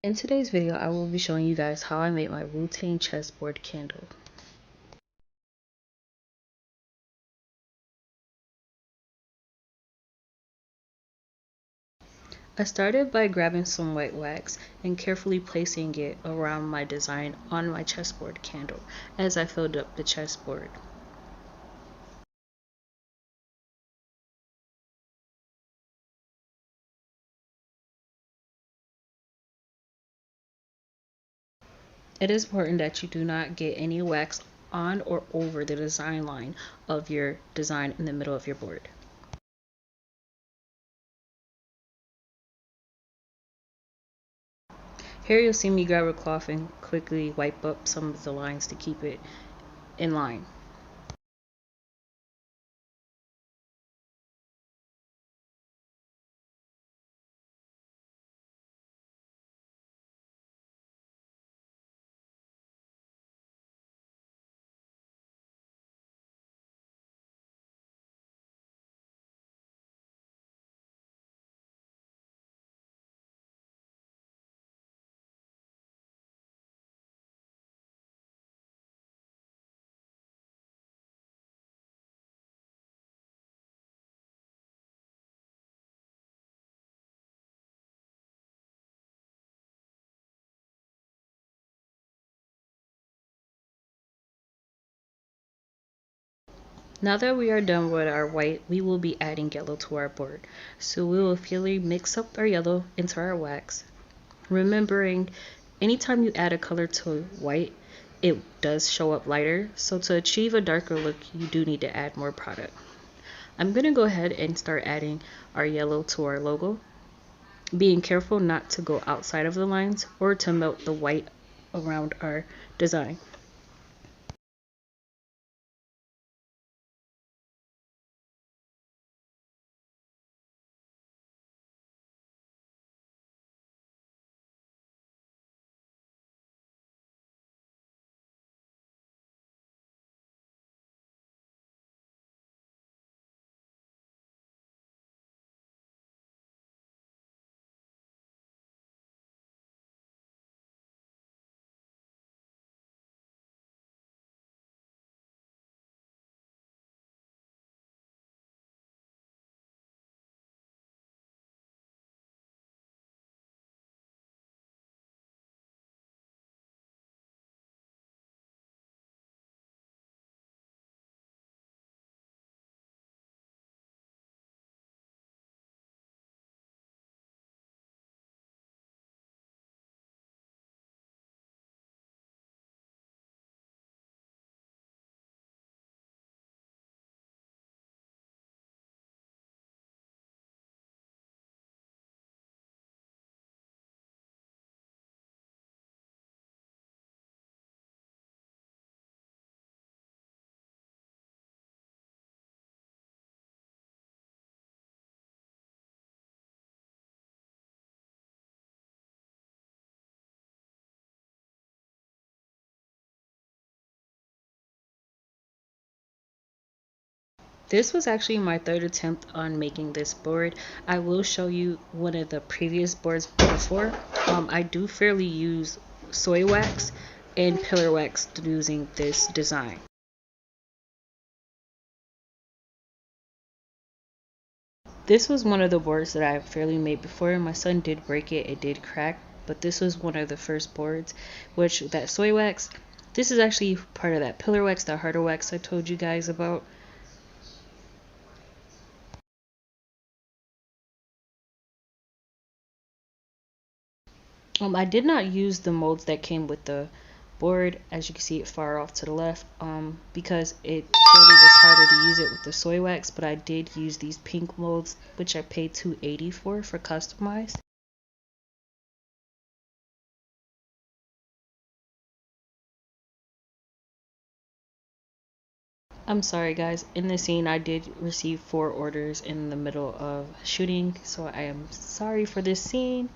In today's video, I will be showing you guys how I made my Wu-Tang chessboard candle. I started by grabbing some white wax and carefully placing it around my design on my chessboard candle as I filled up the chessboard. It is important that you do not get any wax on or over the design line of your design in the middle of your board. Here you'll see me grab a cloth and quickly wipe up some of the lines to keep it in line. Now that we are done with our white, we will be adding yellow to our board. So we will fully mix up our yellow into our wax. Remembering, anytime you add a color to white, it does show up lighter. So to achieve a darker look, you do need to add more product. I'm going to go ahead and start adding our yellow to our logo, being careful not to go outside of the lines or to melt the white around our design. This was actually my third attempt on making this board. I will show you one of the previous boards before. I do fairly use soy wax and pillar wax using this design. This was one of the boards that I fairly made before. My son did break it, it did crack, but this was one of the first boards, which that soy wax, this is actually part of that pillar wax, that harder wax I told you guys about. I did not use the molds that came with the board, as you can see it far off to the left, because it really was harder to use it with the soy wax, but I did use these pink molds, which I paid $2.80 for customized. I'm sorry guys, in the scene I did receive 4 orders in the middle of shooting, so I am sorry for this scene.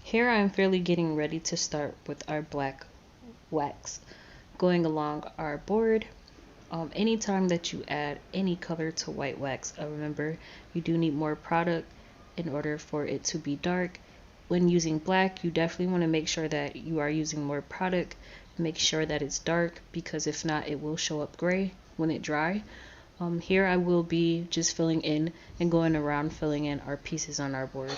Here I'm fairly getting ready to start with our black wax. Going along our board, anytime that you add any color to white wax, remember you do need more product in order for it to be dark. When using black, you definitely want to make sure that you are using more product. Make sure that it's dark, because if not, it will show up gray when it dry. Here I will be just filling in and going around filling in our pieces on our board.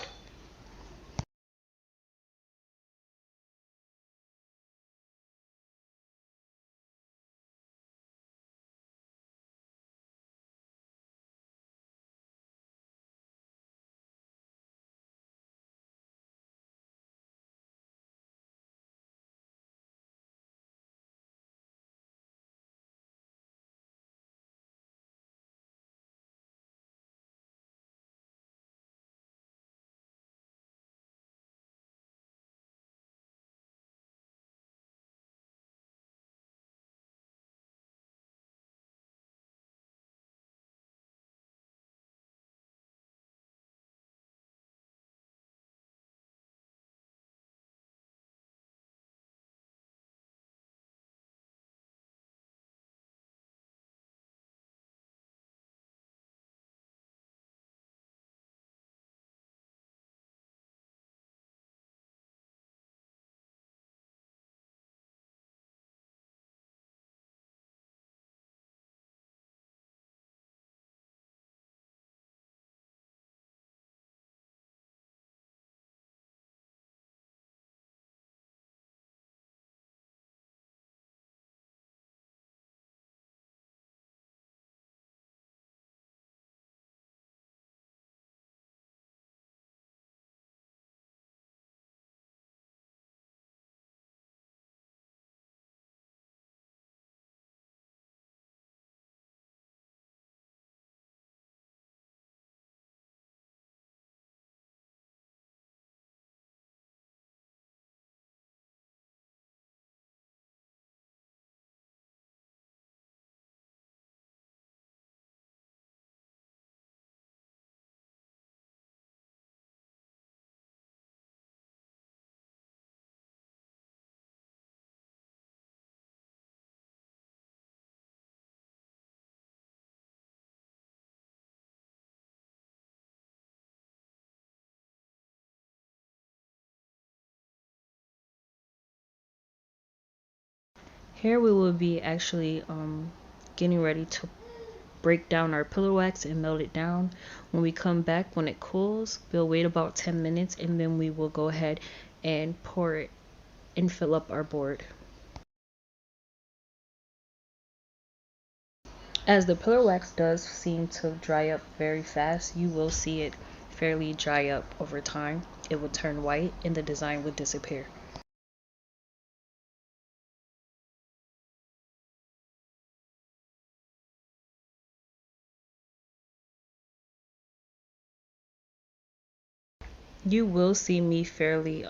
Here we will be actually getting ready to break down our pillar wax and melt it down. When we come back, when it cools, we'll wait about 10 minutes and then we will go ahead and pour it and fill up our board. As the pillar wax does seem to dry up very fast, you will see it fairly dry up over time. It will turn white and the design would disappear. You will see me fairly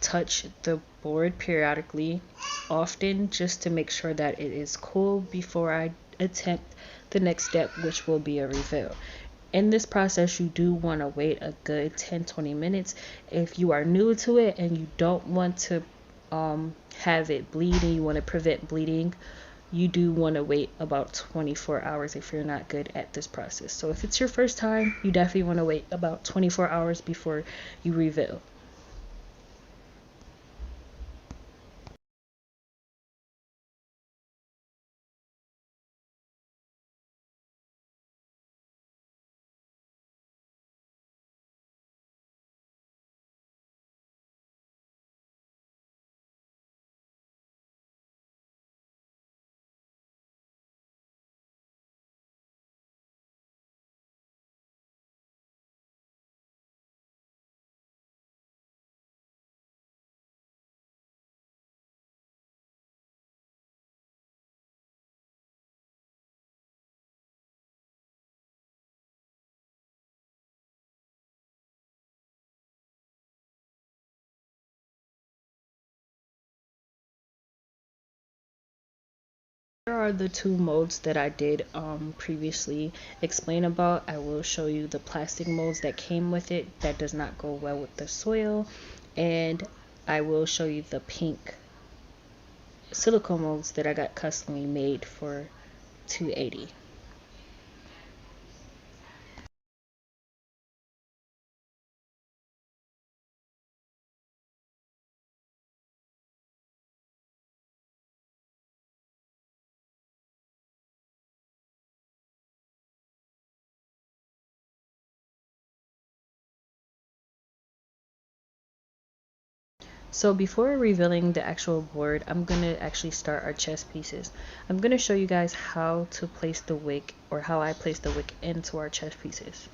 touch the board periodically, often, just to make sure that it is cool before I attempt the next step, which will be a refill. In this process, you do want to wait a good 10-20 minutes. If you are new to it and you don't want to have it bleed and you want to prevent bleeding, you do want to wait about 24 hours if you're not good at this process. So if it's your first time, you definitely want to wait about 24 hours before you refill. Here are the two molds that I did previously explain about. I will show you the plastic molds that came with it that does not go well with the soil, and I will show you the pink silicone molds that I got customly made for $280. So before revealing the actual board, I'm going to actually start our chess pieces. I'm going to show you guys how to place the wick, or how I place the wick into our chess pieces.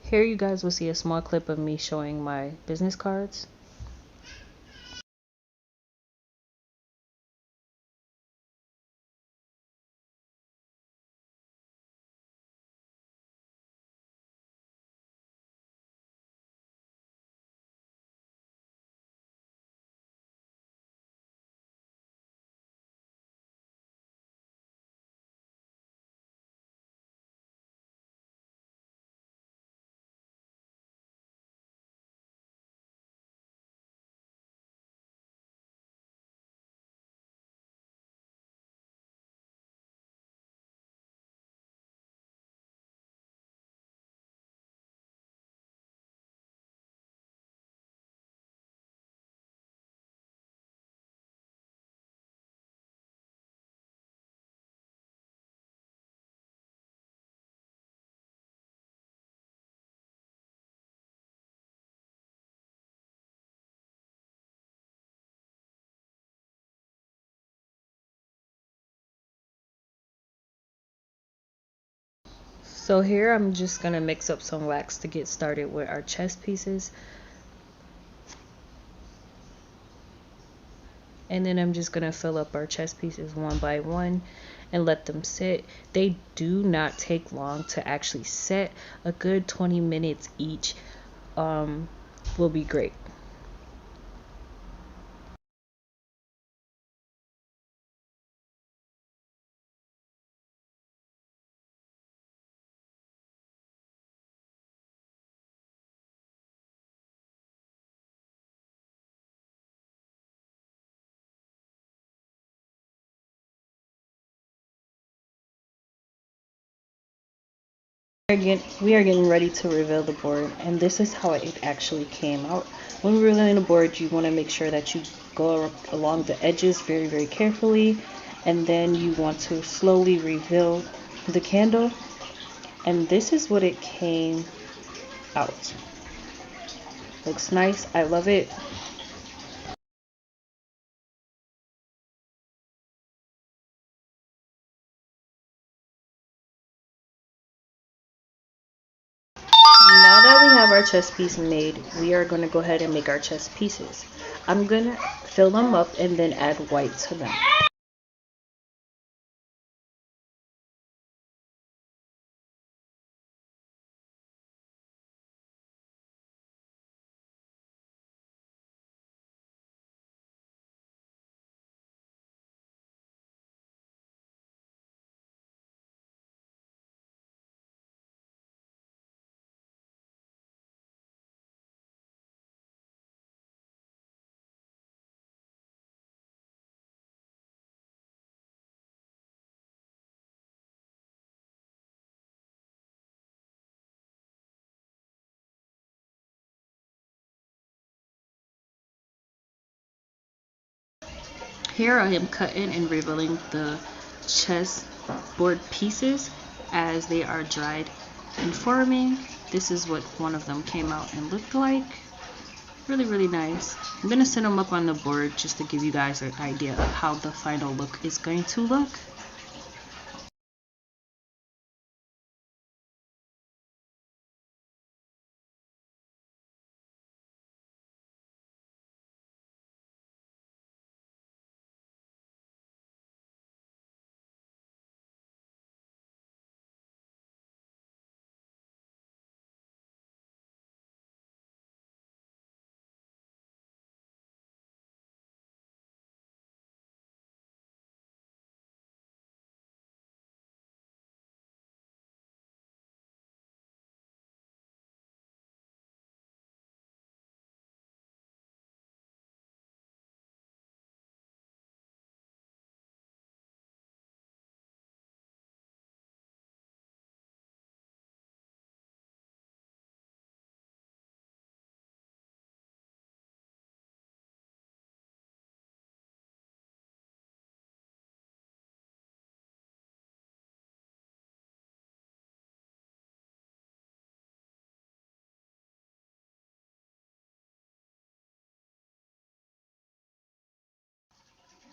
Here you guys will see a small clip of me showing my business cards. So here I'm just going to mix up some wax to get started with our chess pieces. And then I'm just going to fill up our chess pieces one by one and let them sit. They do not take long to actually set. A good 20 minutes each will be great. We are getting ready to reveal the board, and this is how it actually came out. When revealing the board, you want to make sure that you go along the edges very carefully, and then you want to slowly reveal the candle, and this is what it came out. Looks nice. I love it. Now that we have our chess piece made, we are going to go ahead and make our chess pieces. I'm going to fill them up and then add white to them. Here I am cutting and revealing the chessboard pieces as they are dried and forming. This is what one of them came out and looked like. Really nice. I'm gonna set them up on the board just to give you guys an idea of how the final look is going to look.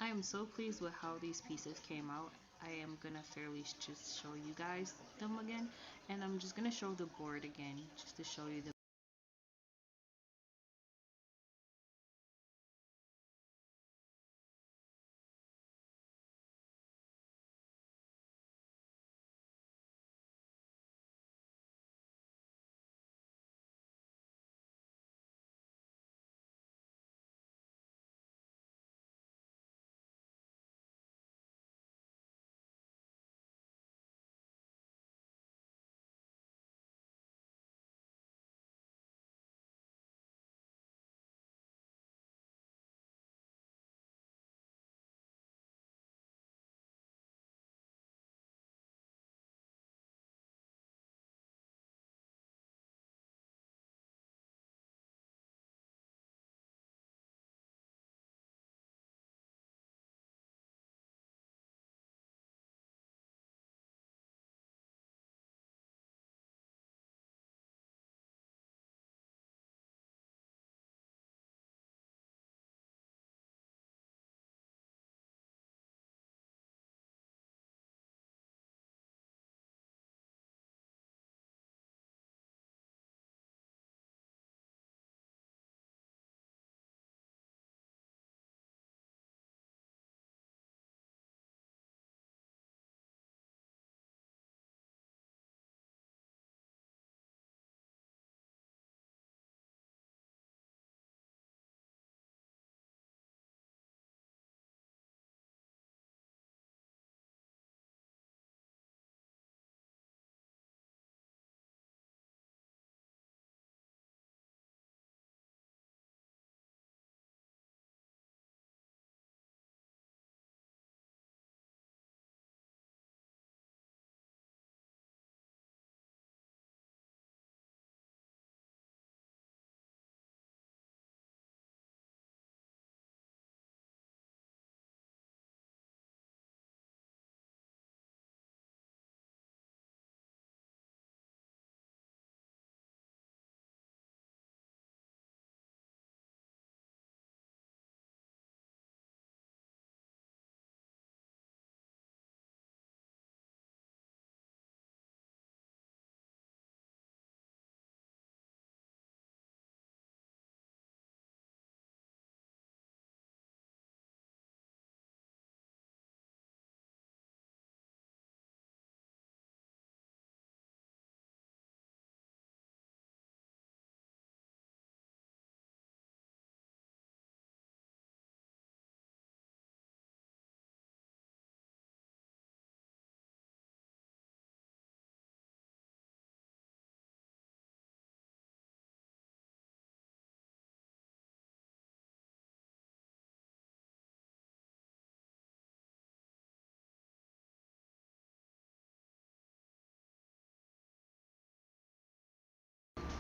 I am so pleased with how these pieces came out. I am gonna fairly just show you guys them again, and I'm just gonna show the board again just to show you the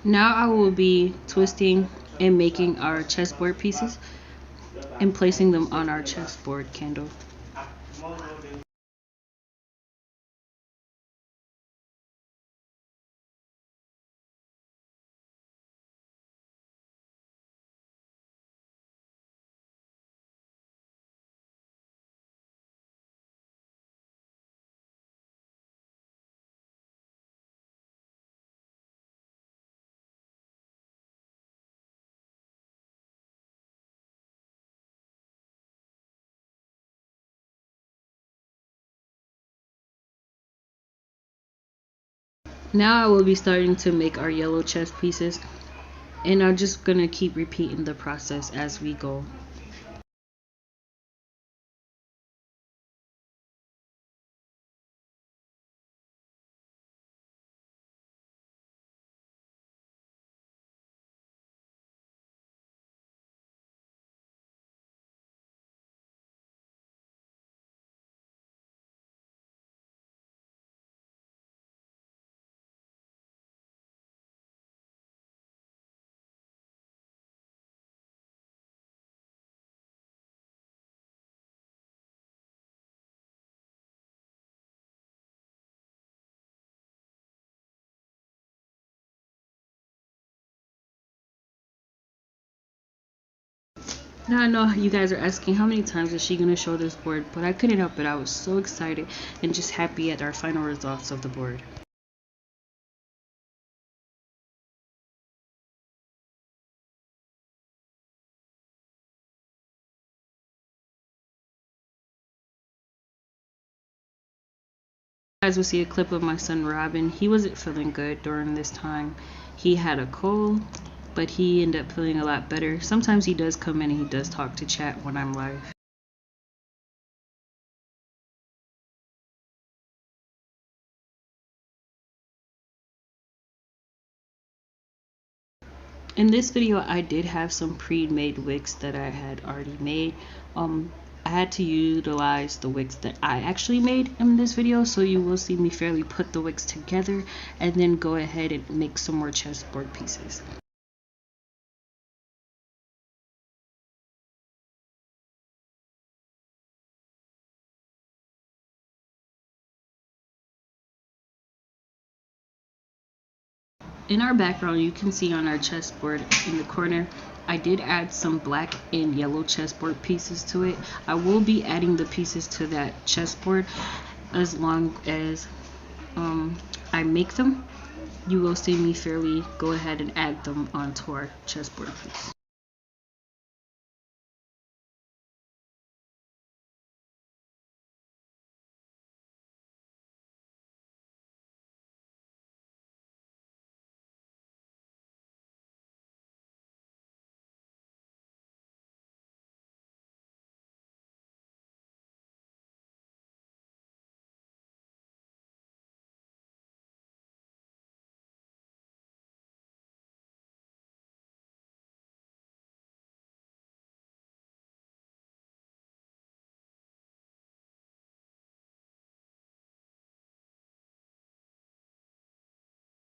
Now I will be twisting and making our chessboard pieces and placing them on our chessboard candle. Now I will be starting to make our yellow chess pieces, and I'm just gonna keep repeating the process as we go. Now I know you guys are asking how many times is she going to show this board, but I couldn't help it. I was so excited and just happy at our final results of the board. You guys will see a clip of my son Robin. He wasn't feeling good during this time. He had a cold, but he ended up feeling a lot better. Sometimes he does come in and he does talk to chat when I'm live. In this video, I did have some pre-made wicks that I had already made. I had to utilize the wicks that I actually made in this video, so you will see me fairly put the wicks together and then go ahead and make some more chessboard pieces. In our background, you can see on our chessboard in the corner, I did add some black and yellow chessboard pieces to it. I will be adding the pieces to that chessboard as long as I make them. You will see me fairly go ahead and add them onto our chessboard piece.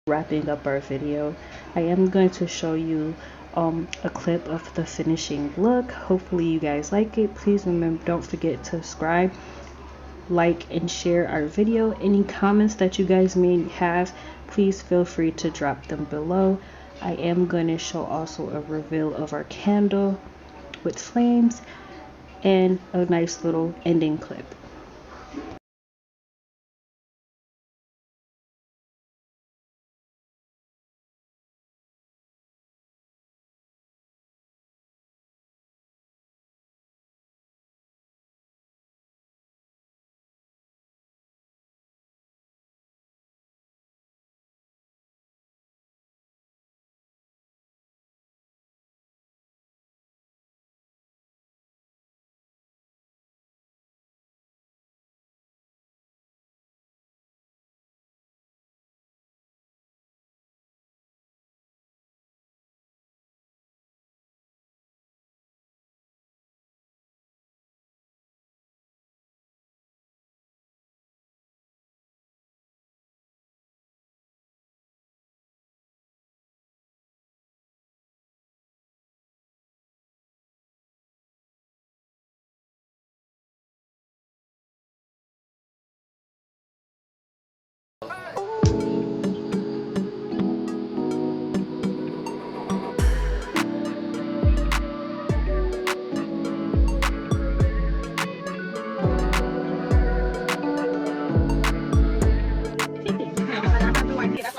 Wrapping up our video, I am going to show you a clip of the finishing look. Hopefully you guys like it. Please remember, don't forget to subscribe, like, and share our video. Any comments that you guys may have, please feel free to drop them below. I am going to show also a reveal of our candle with flames and a nice little ending clip.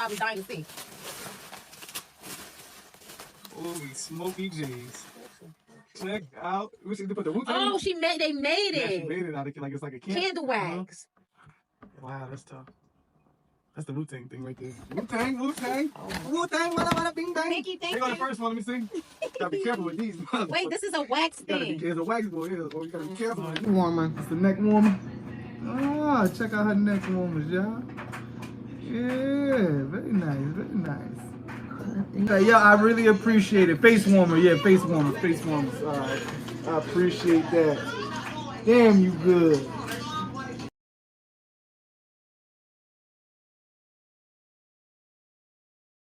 I was dying to see. Holy smoky J's. Check out. We should put the Wu-Tang. Oh, they made it. Yeah, she made it out of like it's like a candle wax. Wow, that's tough. That's the Wu-Tang thing right there. Wu-Tang, Wu-Tang. Wu-Tang, wada, bing, bang. Thank you. They got the first one, let me see. Gotta be careful with these. Wait, this is a wax thing. It's a wax board, yeah. Oh, you gotta be careful. Warmer. It's the neck warmer. Ah, check out her neck warmers, y'all. Yeah, very nice, very nice. Hey, yeah, I really appreciate it. Face warmer, yeah, face warmers. All right, I appreciate that. Damn, you good.